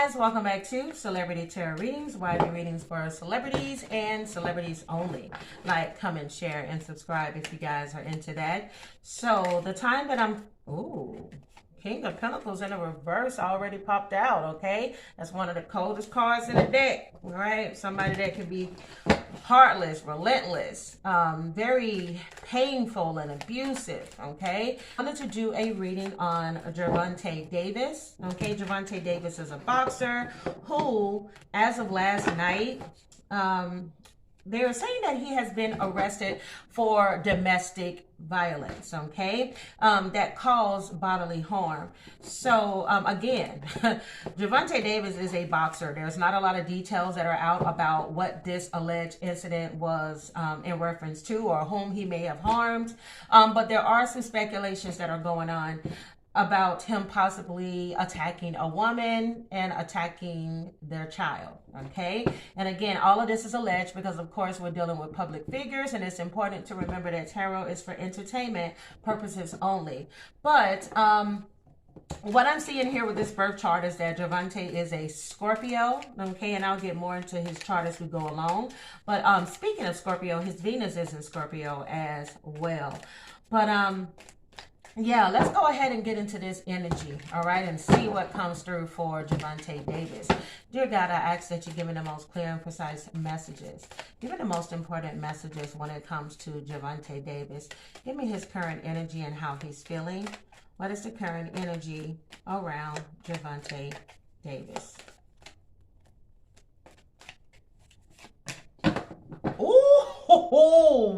guys, welcome back to Celebrity Tarot Readings, YB readings for celebrities and celebrities only. Like, comment, share, and subscribe if you guys are into that. So the time that King of Pentacles in a reverse already popped out, okay? That's one of the coldest cards in the deck, all right? Somebody that can be heartless, relentless, very painful and abusive, okay? I wanted to do a reading on Gervonta Davis, okay? Gervonta Davis is a boxer who, as of last night, they're saying that he has been arrested for domestic violence, okay, that caused bodily harm. So again, Gervonta Davis is a boxer. There's not a lot of details that are out about what this alleged incident was in reference to or whom he may have harmed, but there are some speculations that are going on about him possibly attacking a woman and attacking their child, okay? And again, all of this is alleged because, of course, we're dealing with public figures, and it's important to remember that tarot is for entertainment purposes only. But what I'm seeing here with this birth chart is that Gervonta is a Scorpio, okay? And I'll get more into his chart as we go along. But speaking of Scorpio, his Venus is in Scorpio as well. But yeah, let's go ahead and get into this energy, all right, and see what comes through for Gervonta Davis. Dear God, I ask that you give me the most clear and precise messages. Give me the most important messages when it comes to Gervonta Davis. Give me his current energy and how he's feeling. What is the current energy around Gervonta Davis? Ooh,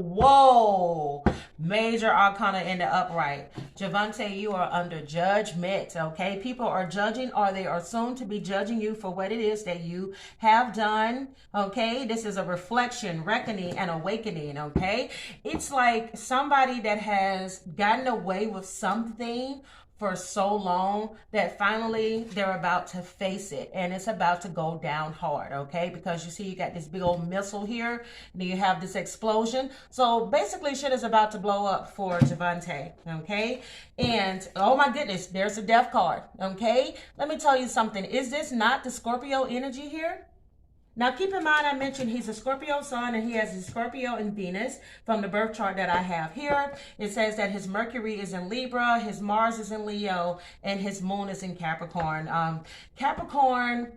whoa. Major Arcana in the upright. Gervonta, you are under judgment, okay? People are judging, or they are soon to be judging you for what it is that you have done, okay? This is a reflection, reckoning, and awakening, okay? It's like somebody that has gotten away with something for so long that finally they're about to face it, and it's about to go down hard, okay? Because you see you got this big old missile here, and you have this explosion. So basically shit is about to blow up for Gervonta, okay? And oh my goodness, there's a death card, okay? Let me tell you something. Is this not the Scorpio energy here? Now, keep in mind, I mentioned he's a Scorpio sun, and he has his Scorpio and Venus from the birth chart that I have here. It says that his Mercury is in Libra, his Mars is in Leo, and his Moon is in Capricorn. Capricorn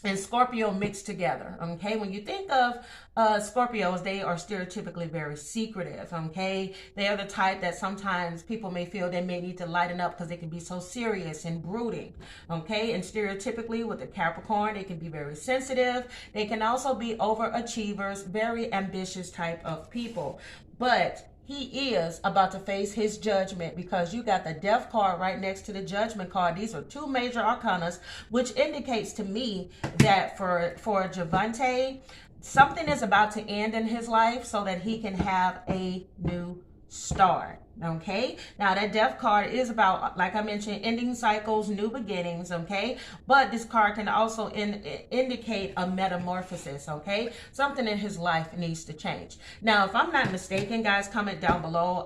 and Scorpio mixed together, okay? When you think of Scorpios, they are stereotypically very secretive, okay? They are the type that sometimes people may feel they may need to lighten up because they can be so serious and brooding, okay? And stereotypically with the Capricorn, they can be very sensitive. They can also be overachievers, very ambitious type of people. But he is about to face his judgment because you got the death card right next to the judgment card. These are two major arcanas, which indicates to me that for Gervonta, something is about to end in his life so that he can have a new start. Okay, now that death card is about, like I mentioned, ending cycles, new beginnings, okay? But this card can also indicate a metamorphosis, okay? Something in his life needs to change. Now, if I'm not mistaken, guys, comment down below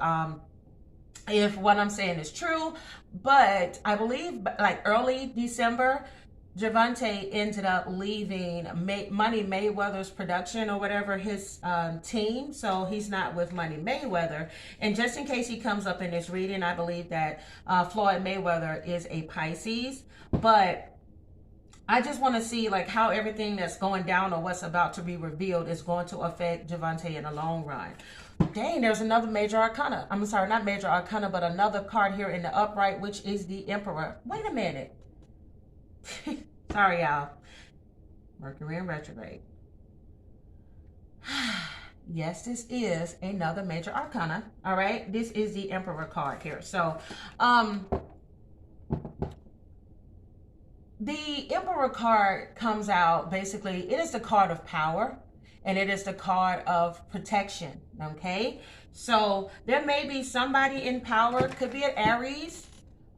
if what I'm saying is true. But I believe like early December, Gervonta ended up leaving Money Mayweather's production or whatever, his team. So he's not with Money Mayweather. And just in case he comes up in this reading, I believe that Floyd Mayweather is a Pisces. But I just want to see like how everything that's going down or what's about to be revealed is going to affect Gervonta in the long run. Dang, there's another major arcana. I'm sorry, not major arcana, but another card here in the upright, which is the Emperor. Wait a minute. Sorry, y'all. Mercury in retrograde. Yes, this is another major arcana. All right, this is the Emperor card here. So, the Emperor card comes out, basically, it is the card of power, and it is the card of protection, okay? So, there may be somebody in power, could be an Aries,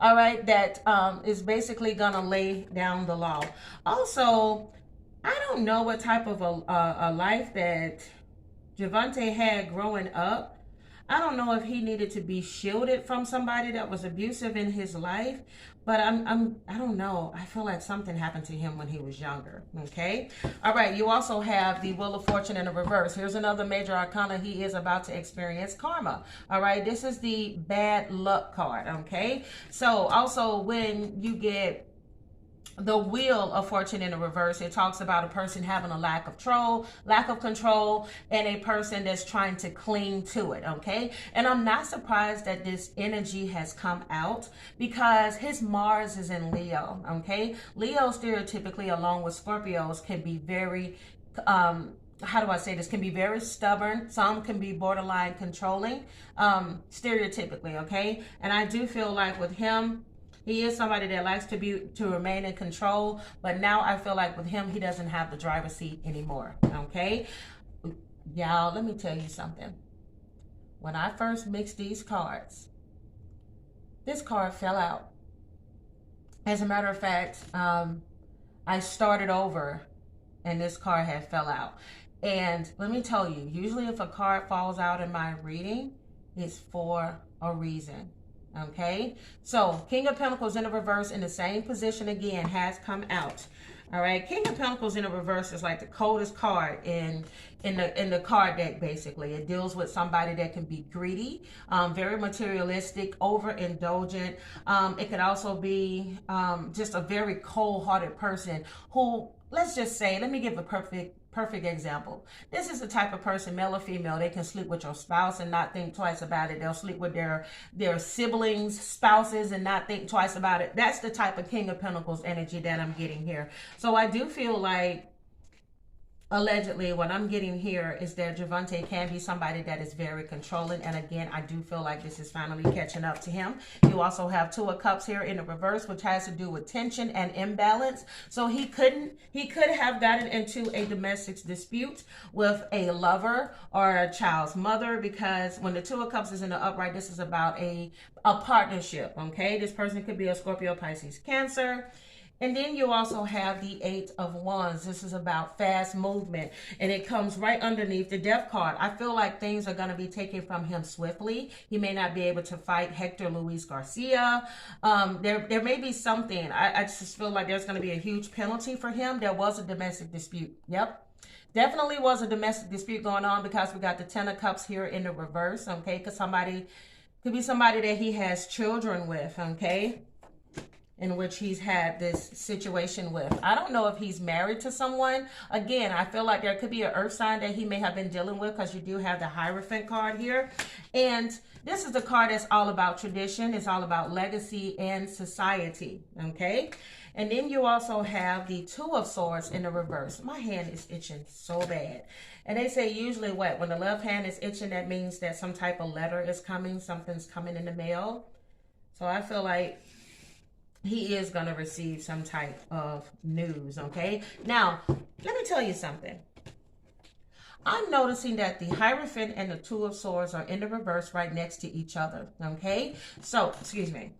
all right, that is basically gonna lay down the law. Also, I don't know what type of a life that Gervonta had growing up. I don't know if he needed to be shielded from somebody that was abusive in his life, but I don't know. I feel like something happened to him when he was younger. Okay. All right. You also have the Wheel of Fortune in the reverse. Here's another major arcana. He is about to experience karma. All right. This is the bad luck card. Okay. So also when you get the Wheel of Fortune in the reverse, it talks about a person having a lack of control, and a person that's trying to cling to it. Okay. And I'm not surprised that this energy has come out because his Mars is in Leo. Okay. Leo stereotypically, along with Scorpios, can be very, how do I say this? Can be very stubborn. Some can be borderline controlling, stereotypically. Okay. And I do feel like with him, he is somebody that likes to remain in control, but now I feel like with him, he doesn't have the driver's seat anymore. Okay, y'all, let me tell you something. When I first mixed these cards, this card fell out. As a matter of fact, I started over, and this card had fell out. And let me tell you, usually if a card falls out in my reading, it's for a reason. Okay, so King of Pentacles in the reverse in the same position again has come out. All right, King of Pentacles in the reverse is like the coldest card in the card deck. Basically, it deals with somebody that can be greedy, very materialistic, overindulgent. It could also be just a very cold-hearted person who, let's just say, let me give a perfect example. This is the type of person, male or female, they can sleep with your spouse and not think twice about it. They'll sleep with their siblings, spouses, and not think twice about it. That's the type of King of Pentacles energy that I'm getting here. So I do feel like, allegedly, what I'm getting here is that Gervonta can be somebody that is very controlling. And again, I do feel like this is finally catching up to him. You also have Two of Cups here in the reverse, which has to do with tension and imbalance. So he could have gotten into a domestic dispute with a lover or a child's mother, because when the Two of Cups is in the upright, this is about a partnership. Okay, this person could be a Scorpio, Pisces, Cancer. And then you also have the Eight of Wands. This is about fast movement, and it comes right underneath the Death card. I feel like things are going to be taken from him swiftly. He may not be able to fight Hector Luis Garcia. There may be something. I just feel like there's going to be a huge penalty for him. There was a domestic dispute. Yep. Definitely was a domestic dispute going on, because we got the Ten of Cups here in the reverse. Okay. Because somebody could be somebody that he has children with. Okay, in which he's had this situation with. I don't know if he's married to someone. Again, I feel like there could be an earth sign that he may have been dealing with, because you do have the Hierophant card here. And this is the card that's all about tradition. It's all about legacy and society, okay? And then you also have the Two of Swords in the reverse. My hand is itching so bad. And they say usually what? When the left hand is itching, that means that some type of letter is coming. Something's coming in the mail. So I feel like he is going to receive some type of news, okay? Now, let me tell you something. I'm noticing that the Hierophant and the Two of Swords are in the reverse right next to each other, okay? So, excuse me.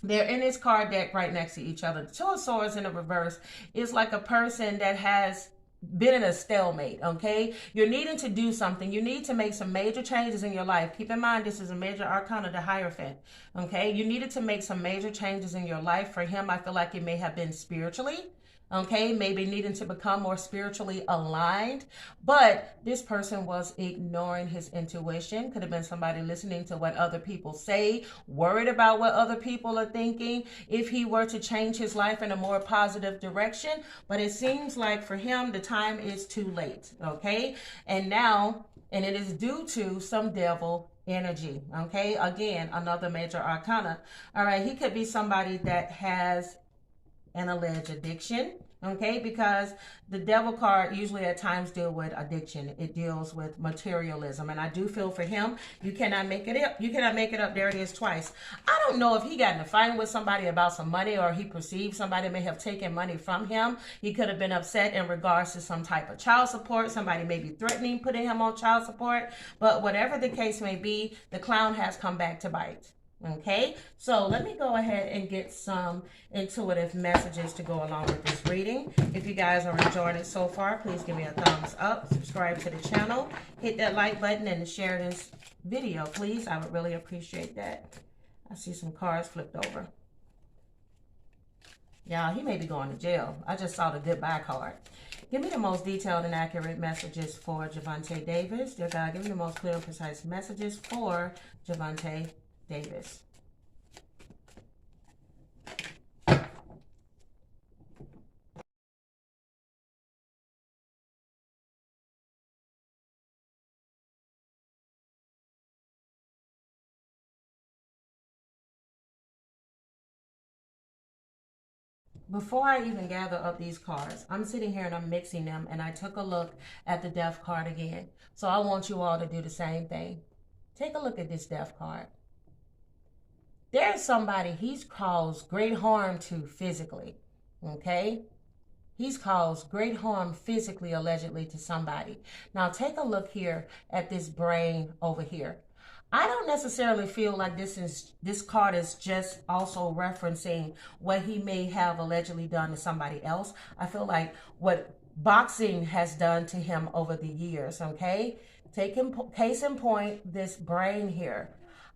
They're in his card deck right next to each other. The Two of Swords in the reverse is like a person that has been in a stalemate, okay? You're needing to do something. You need to make some major changes in your life. Keep in mind, this is a major arcana, the Hierophant, okay? You needed to make some major changes in your life. For him, I feel like it may have been spiritually, okay? Maybe needing to become more spiritually aligned, but this person was ignoring his intuition. Could have been somebody listening to what other people say, worried about what other people are thinking, if he were to change his life in a more positive direction. But it seems like for him, the time is too late, okay? And now, and it is due to some devil energy, okay? Again, another major arcana. All right, he could be somebody that has an alleged addiction, okay? Because the Devil card usually at times deal with addiction. It deals with materialism. And I do feel for him, you cannot make it up. You cannot make it up. There it is twice. I don't know if he got in a fight with somebody about some money, or he perceived somebody may have taken money from him. He could have been upset in regards to some type of child support. Somebody may be threatening putting him on child support. But whatever the case may be, the clown has come back to bite. Okay, so let me go ahead and get some intuitive messages to go along with this reading. If you guys are enjoying it so far, please give me a thumbs up, subscribe to the channel, hit that like button, and share this video, please. I would really appreciate that. I see some cards flipped over. Yeah, he may be going to jail. I just saw the goodbye card. Give me the most detailed and accurate messages for Gervonta Davis. Dear God, give me the most clear and precise messages for Gervonta Davis. Before I even gather up these cards, I'm sitting here and I'm mixing them, and I took a look at the death card again. So I want you all to do the same thing. Take a look at this death card. There's somebody he's caused great harm to physically, okay? He's caused great harm physically, allegedly, to somebody. Now take a look here at this brain over here. I don't necessarily feel like this card is just also referencing what he may have allegedly done to somebody else. I feel like what boxing has done to him over the years, okay? Case in point, this brain here.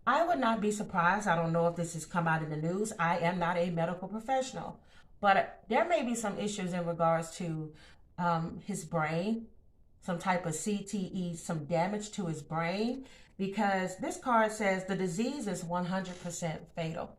I would not be surprised. I don't know if this has come out in the news. I am not a medical professional, but there may be some issues in regards to his brain, some type of CTE, some damage to his brain, because this card says the disease is 100% fatal.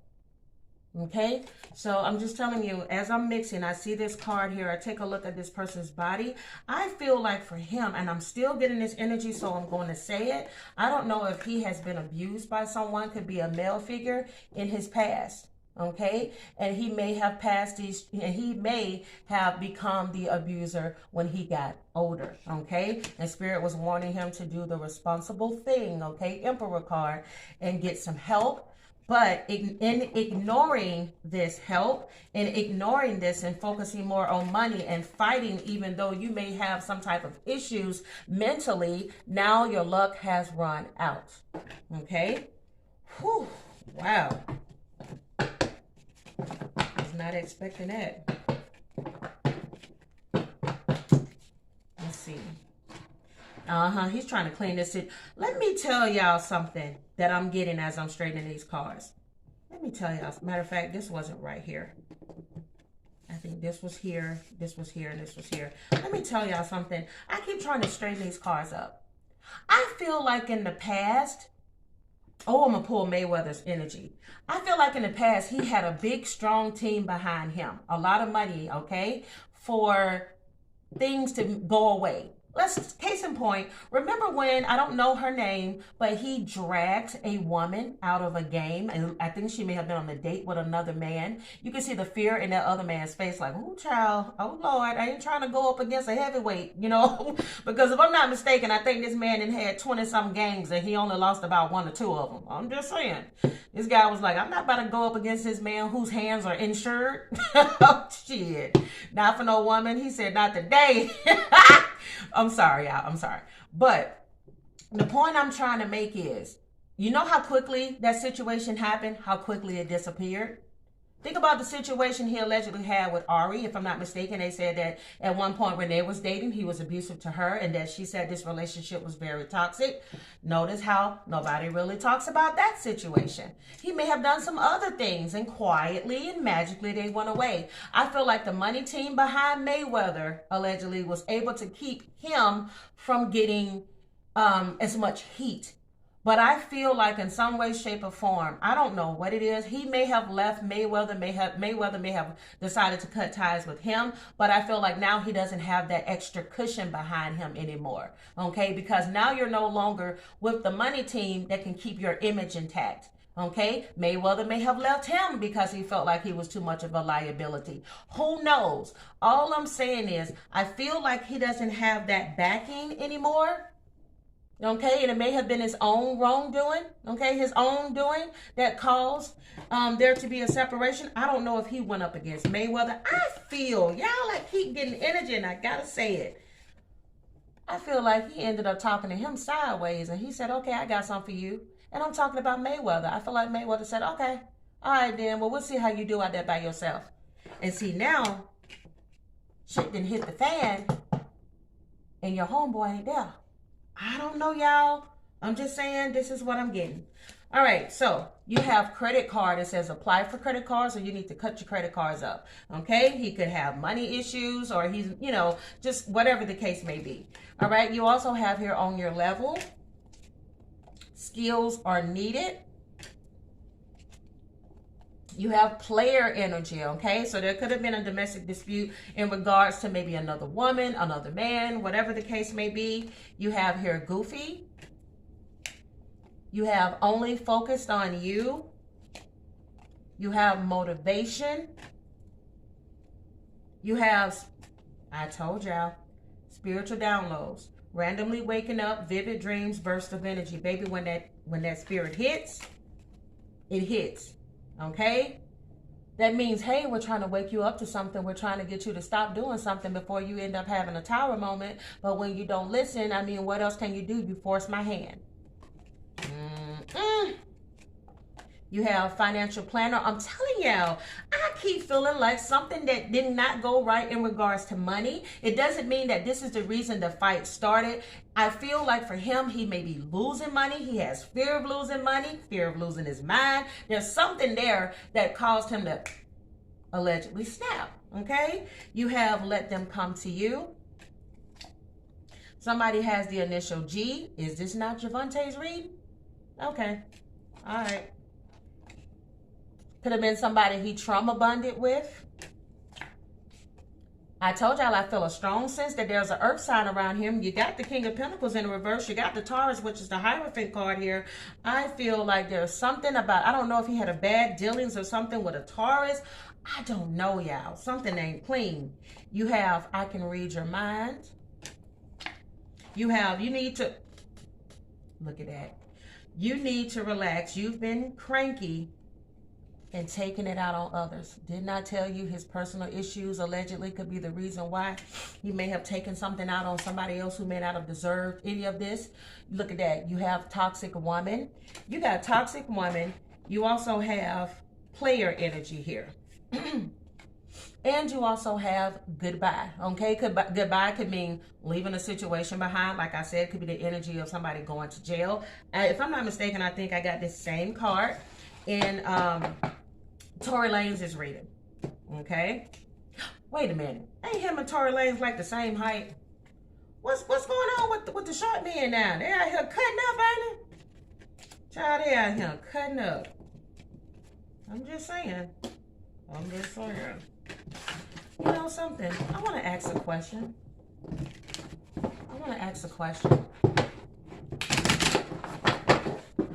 Okay, so I'm just telling you, as I'm mixing, I see this card here. I take a look at this person's body. I feel like for him, and I'm still getting this energy, so I'm going to say it. I don't know if he has been abused by someone, could be a male figure in his past. Okay, and he may have passed these, and he may have become the abuser when he got older. Okay, and Spirit was warning him to do the responsible thing. Okay, Emperor card, and get some help. But in ignoring this help, and ignoring this and focusing more on money and fighting, even though you may have some type of issues mentally, now your luck has run out. Okay? Whew. Wow. Was not expecting that. Let's see. He's trying to clean this shit. Let me tell y'all something that I'm getting as I'm straightening these cards. Let me tell y'all. Matter of fact, this wasn't right here. I think this was here, this was here, and this was here. Let me tell y'all something. I keep trying to straighten these cards up. I feel like in the past, oh, I'm going to pull Mayweather's energy. I feel like in the past, he had a big, strong team behind him. A lot of money, okay, for things to go away. Case in point, remember when, I don't know her name, but he dragged a woman out of a game, and I think she may have been on a date with another man. You can see the fear in that other man's face, like, oh, child, oh, Lord, I ain't trying to go up against a heavyweight, you know, because if I'm not mistaken, I think this man had 20-some gangs, and he only lost about 1 or 2 of them. I'm just saying. This guy was like, I'm not about to go up against this man whose hands are insured. Oh, shit. Not for no woman. He said, not today. I'm sorry, y'all. I'm sorry. But the point I'm trying to make is, you know how quickly that situation happened? How quickly it disappeared? Think about the situation he allegedly had with Ari. If I'm not mistaken, they said that at one point when they was dating, he was abusive to her, and that she said this relationship was very toxic. Notice how nobody really talks about that situation. He may have done some other things, and quietly and magically they went away. I feel like the money team behind Mayweather allegedly was able to keep him from getting as much heat. But I feel like in some way, shape, or form, I don't know what it is. He may have left Mayweather, Mayweather may have decided to cut ties with him. But I feel like now he doesn't have that extra cushion behind him anymore. Okay, because now you're no longer with the money team that can keep your image intact. Okay, Mayweather may have left him because he felt like he was too much of a liability. Who knows? All I'm saying is I feel like he doesn't have that backing anymore. Okay, and it may have been his own wrongdoing, okay, his own doing that caused there to be a separation. I don't know if he went up against Mayweather. I feel, y'all like keep getting energy, and I gotta say it. I feel like he ended up talking to him sideways, and he said, okay, I got something for you. And I'm talking about Mayweather. I feel like Mayweather said, okay, all right then, well, we'll see how you do out there by yourself. And see, now, shit didn't hit the fan, and your homeboy ain't there. I don't know, y'all. I'm just saying, this is what I'm getting. All right, so you have credit card. It says apply for credit cards, or you need to cut your credit cards up. Okay, he could have money issues, or he's, you know, just whatever the case may be. All right, you also have here on your level, skills are needed. You have player energy, okay? So there could have been a domestic dispute in regards to maybe another woman, another man, whatever the case may be. You have here goofy. You have only focused on you. You have motivation. You have, I told y'all, spiritual downloads. Randomly waking up, vivid dreams, burst of energy. Baby, when that spirit hits, it hits. Okay? That means, hey, we're trying to wake you up to something. We're trying to get you to stop doing something before you end up having a tower moment. But when you don't listen, I mean, what else can you do? You force my hand. You have financial planner. I'm telling y'all, I keep feeling like something that did not go right in regards to money. It doesn't mean that this is the reason the fight started. I feel like for him, he may be losing money. He has fear of losing money, fear of losing his mind. There's something there that caused him to allegedly snap, okay? You have let them come to you. Somebody has the initial G. Is this not Gervonta's read? Okay, all right. Could have been somebody he trauma bonded with. I told y'all I feel a strong sense that there's an earth sign around him. You got the King of Pentacles in the reverse. You got the Taurus, which is the Hierophant card here. I feel like there's something about, I don't know if he had a bad dealings or something with a Taurus. I don't know, y'all. Something ain't clean. You have, I can read your mind. You have, you need to, look at that. You need to relax. You've been cranky and taking it out on others. Didn't I tell you his personal issues allegedly could be the reason why he may have taken something out on somebody else who may not have deserved any of this? Look at that. You have toxic woman. You got toxic woman. You also have player energy here. And you also have goodbye, okay? Goodbye could mean leaving a situation behind. Like I said, it could be the energy of somebody going to jail. If I'm not mistaken, I think I got this same card in Tory Lanez is reading, okay? Wait a minute. Ain't him and Tory Lanez like the same height? What's going on with the short men now? They out here cutting up, ain't they? Child, they out here cutting up. I'm just saying. You know something? I want to ask a question.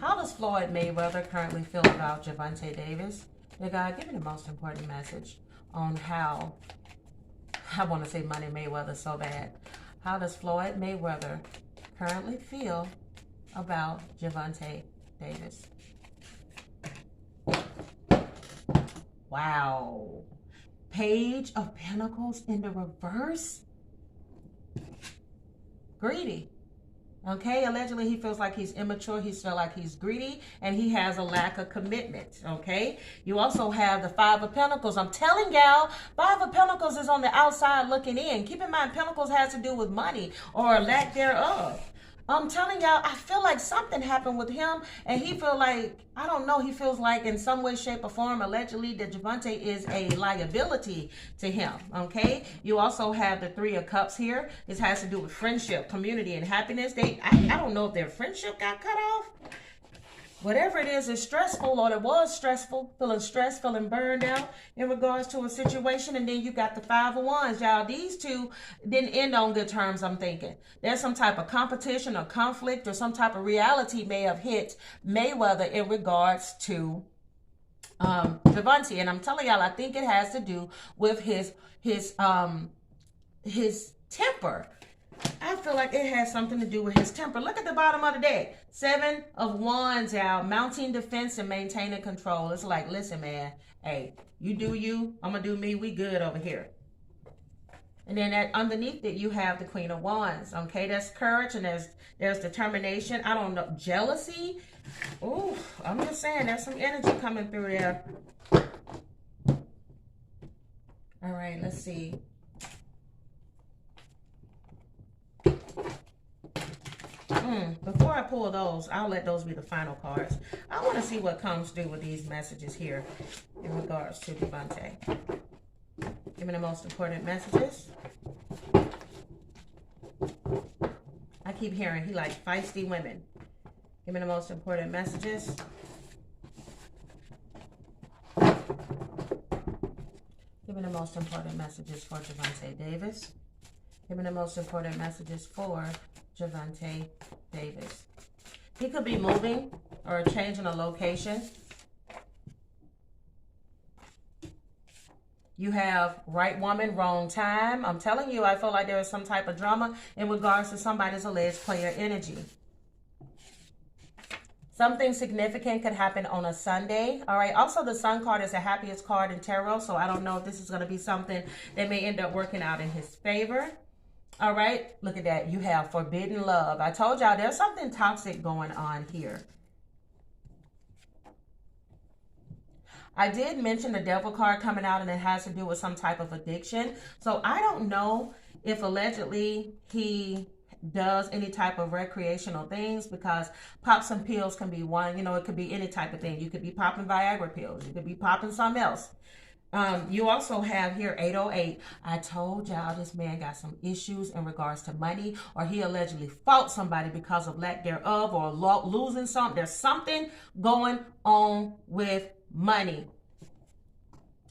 How does Floyd Mayweather currently feel about Gervonta Davis? Dear God, give me the most important message on how, I want to say Money Mayweather so bad. How does Floyd Mayweather currently feel about Gervonta Davis? Wow. Page of Pentacles in the reverse. Greedy. Okay, allegedly he feels like he's immature, he feels like he's greedy, and he has a lack of commitment, okay? You also have the Five of Pentacles. I'm telling y'all, Five of Pentacles is on the outside looking in. Keep in mind, Pentacles has to do with money or lack thereof. I'm telling y'all, I feel like something happened with him, and he feel like, I don't know, he feels like in some way, shape, or form, allegedly, that Gervonta is a liability to him, okay? You also have the Three of Cups here. This has to do with friendship, community, and happiness. I don't know if their friendship got cut off. Whatever it is stressful, or it was stressful, feeling stressed, feeling burned out in regards to a situation. And then you got the Five of Wands, y'all. These two didn't end on good terms, I'm thinking. There's some type of competition or conflict or some type of reality may have hit Mayweather in regards to Gervonta. And I'm telling y'all, I think it has to do with his temper. I feel like it has something to do with his temper. Look at the bottom of the deck. Seven of Wands out. Mounting defense and maintaining control. It's like, listen, man. Hey, you do you. I'm going to do me. We good over here. And then underneath it, you have the Queen of Wands. Okay, that's courage, and there's determination. I don't know, jealousy. Oh, I'm just saying, there's some energy coming through there. All right, let's see. Before I pull those, I'll let those be the final cards. I want to see what comes through with these messages here in regards to Gervonta. Give me the most important messages. I keep hearing he likes feisty women. Give me the most important messages. Give me the most important messages for Gervonta Davis. Give me the most important messages for Gervonta Davis. He could be moving or changing a location. You have right woman, wrong time. I'm telling you, I feel like there is some type of drama in regards to somebody's alleged player energy. Something significant could happen on a Sunday. All right. Also, the Sun card is the happiest card in tarot. So I don't know if this is going to be something that may end up working out in his favor. All right. Look at that. You have forbidden love. I told y'all there's something toxic going on here. I did mention the Devil card coming out, and it has to do with some type of addiction. So I don't know if allegedly he does any type of recreational things, because pop some pills can be one. You know, it could be any type of thing. You could be popping Viagra pills. You could be popping something else. You also have here 808. I told y'all this man got some issues in regards to money, or he allegedly fought somebody because of lack thereof, or losing something. There's something going on with money.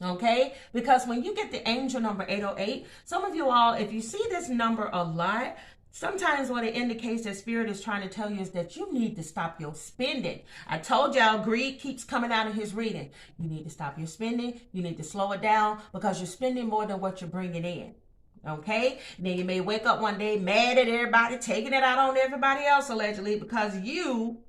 Okay, because when you get the angel number 808, some of you all, if you see this number a lot, sometimes what it indicates that Spirit is trying to tell you is that you need to stop your spending. I told y'all greed keeps coming out of his reading. You need to stop your spending. You need to slow it down, because you're spending more than what you're bringing in. Okay, and then you may wake up one day mad at everybody, taking it out on everybody else allegedly, because you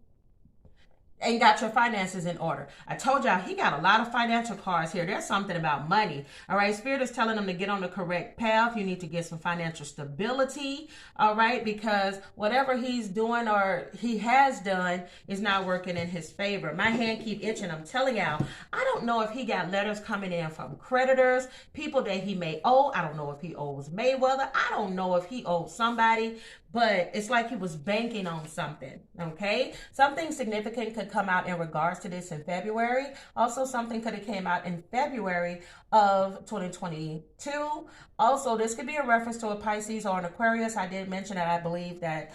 ain't got your finances in order. I told y'all he got a lot of financial cards here. There's something about money. All right, Spirit is telling them to get on the correct path. You need to get some financial stability. All right, because whatever he's doing or he has done is not working in his favor. My hand keep itching. I'm telling y'all, I don't know if he got letters coming in from creditors, people that he may owe. I don't know if he owes Mayweather. I don't know if he owes somebody, but it's like he was banking on something. Okay, something significant could come out in regards to this in February. Also, something could have came out in February of 2022. Also, this could be a reference to a Pisces or an Aquarius. I did mention that I believe that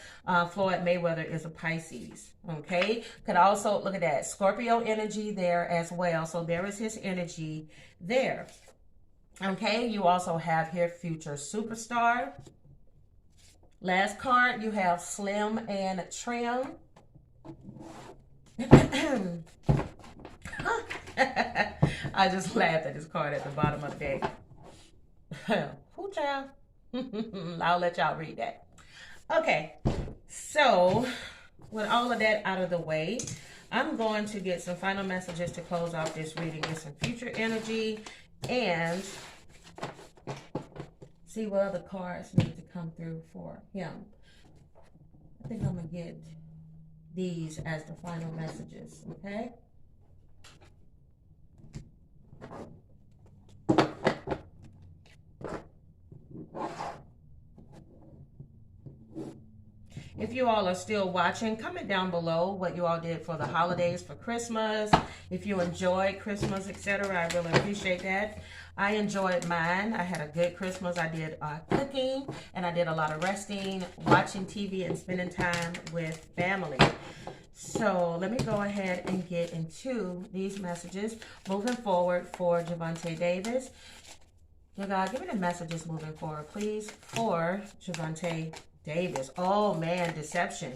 Floyd Mayweather is a Pisces. Okay, could also, look at that, Scorpio energy there as well. So there is his energy there. Okay, you also have here future superstar. Last card, you have Slim and Trim. I just laughed at this card at the bottom of the deck. Who, child? I'll let y'all read that. Okay, so with all of that out of the way, I'm going to get some final messages to close off this reading, get some future energy, and see what other cards need to come through for him. I think I'm going to get these as the final messages, okay? If you all are still watching, comment down below what you all did for the holidays, for Christmas. If you enjoyed Christmas, etc., I really appreciate that. I enjoyed mine. I had a good Christmas. I did cooking, and I did a lot of resting, watching TV, and spending time with family. So let me go ahead and get into these messages moving forward for Gervonta Davis. Dear God, give me the messages moving forward, please, for Gervonta Davis. Oh man, deception.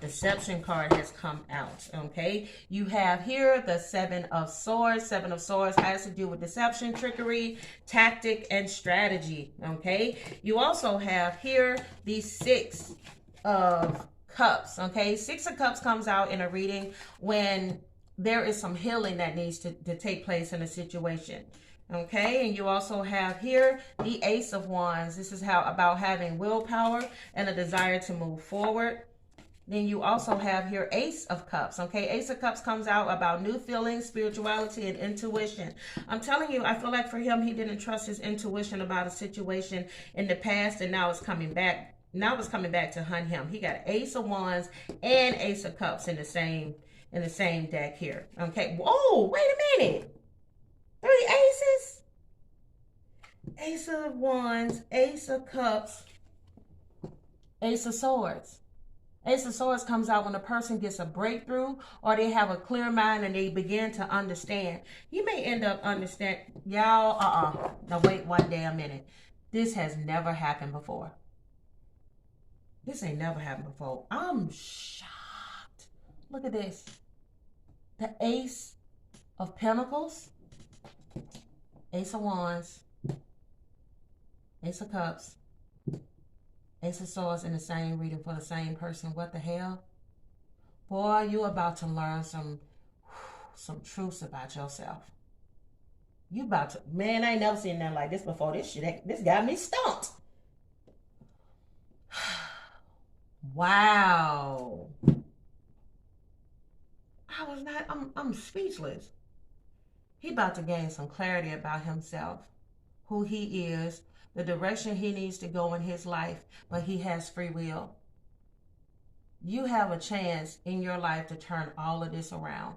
Deception card has come out. Okay, you have here the Seven of Swords. Seven of Swords has to do with deception, trickery, tactic, and strategy. Okay, you also have here the Six of Cups. Okay, Six of Cups comes out in a reading when there is some healing that needs to take place in a situation. Okay, and you also have here the Ace of Wands. This is about having willpower and a desire to move forward. Then you also have here Ace of Cups. Okay, Ace of Cups comes out about new feelings, spirituality, and intuition. I'm telling you, I feel like for him, he didn't trust his intuition about a situation in the past, and now it's coming back. Now it's coming back to hunt him. He got Ace of Wands and Ace of Cups in the same deck here. Okay. Whoa, wait a minute. 3 aces. Ace of Wands, Ace of Cups, Ace of Swords. Ace of Swords comes out when a person gets a breakthrough or they have a clear mind and they begin to understand. You may end up understand. Y'all, Now wait one damn minute. This has never happened before. This ain't never happened before. I'm shocked. Look at this. The Ace of Pentacles, Ace of Wands, Ace of Cups, Ace of Swords in the same reading for the same person. What the hell? Boy, you about to learn some truths about yourself. You about to, man, I ain't never seen nothing like this before. This got me stumped. Wow. I'm speechless. He about to gain some clarity about himself, who he is, the direction he needs to go in his life, but he has free will. You have a chance in your life to turn all of this around.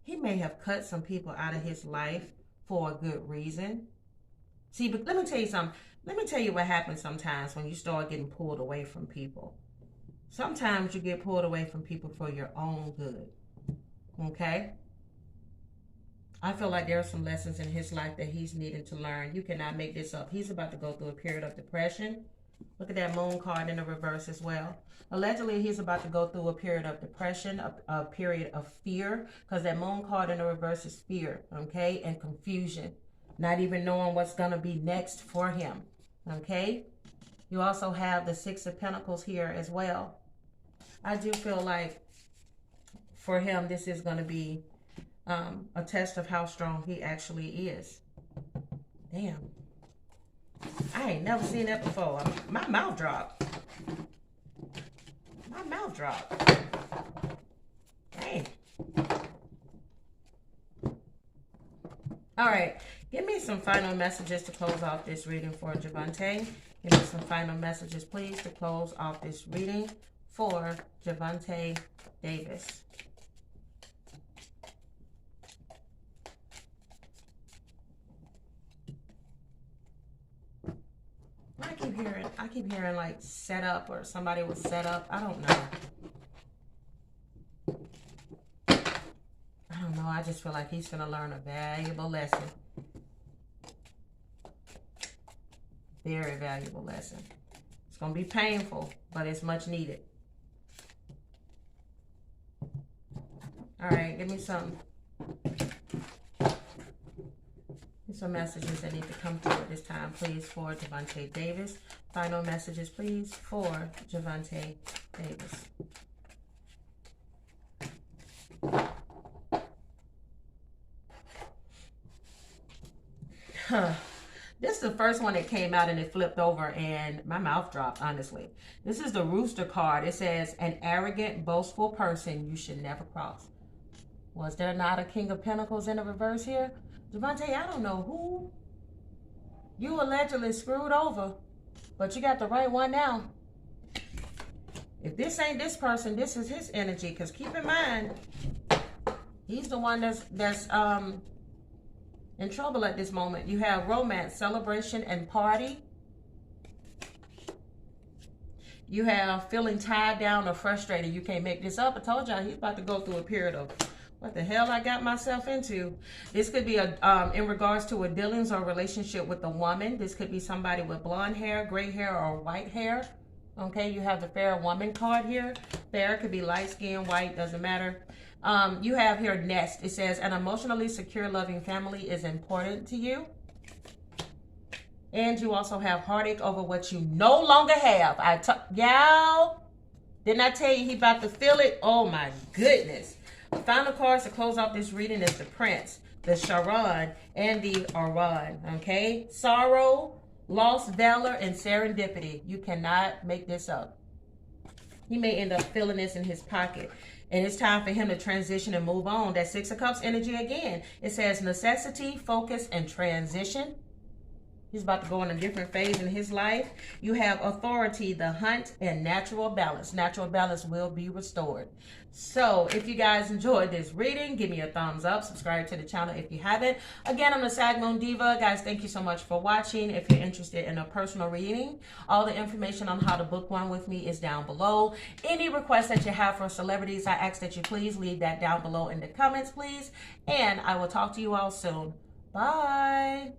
He may have cut some people out of his life for a good reason. See, but let me tell you something. Let me tell you what happens sometimes when you start getting pulled away from people. Sometimes you get pulled away from people for your own good. Okay? I feel like there are some lessons in his life that he's needing to learn. You cannot make this up. He's about to go through a period of depression. Look at that Moon card in the reverse as well. Allegedly, he's about to go through a period of depression, a period of fear, because that Moon card in the reverse is fear, okay, and confusion. Not even knowing what's going to be next for him, okay? You also have the Six of Pentacles here as well. I do feel like for him, this is going to be a test of how strong he actually is. Damn. I ain't never seen that before. My mouth dropped. My mouth dropped. Dang. All right. Give me some final messages to close off this reading for Gervonta. Give me some final messages, please, to close off this reading for Gervonta Davis. I keep hearing like set up or somebody was set up. I don't know. I don't know. I just feel like he's going to learn a valuable lesson. Very valuable lesson. It's going to be painful, but it's much needed. All right, give me some messages that need to come through at this time, please, for Gervonta Davis. Final messages, please, for Gervonta Davis. This is the first one that came out and it flipped over and my mouth dropped, honestly. This is the Rooster card. It says, an arrogant, boastful person you should never cross. Was there not a King of Pentacles in the reverse here? Gervonta, I don't know who you allegedly screwed over, but you got the right one now. If this ain't this person, this is his energy, because keep in mind, he's the one that's in trouble at this moment. You have romance, celebration, and party. You have feeling tied down or frustrated. You can't make this up. I told y'all he's about to go through a period of what the hell I got myself into. This could be in regards to a dealings or relationship with a woman. This could be somebody with blonde hair, gray hair, or white hair. Okay, you have the fair woman card here. Fair could be light skin, white, doesn't matter. You have here nest. It says an emotionally secure, loving family is important to you. And you also have heartache over what you no longer have. Y'all, didn't I tell you he about to feel it? Oh my goodness. The final cards to close off this reading is the Prince. the Charon, and the Aran. Okay? Sorrow, loss, valor, and serendipity. You cannot make this up. He may end up feeling this in his pocket. And it's time for him to transition and move on. That Six of Cups energy again. It says necessity, focus, and transition. He's about to go in a different phase in his life. You have authority, the hunt, and natural balance. Natural balance will be restored. So if you guys enjoyed this reading, give me a thumbs up. Subscribe to the channel if you haven't. Again, I'm the Sag Moon Diva. Guys, thank you so much for watching. If you're interested in a personal reading, all the information on how to book one with me is down below. Any requests that you have for celebrities, I ask that you please leave that down below in the comments, please. And I will talk to you all soon. Bye.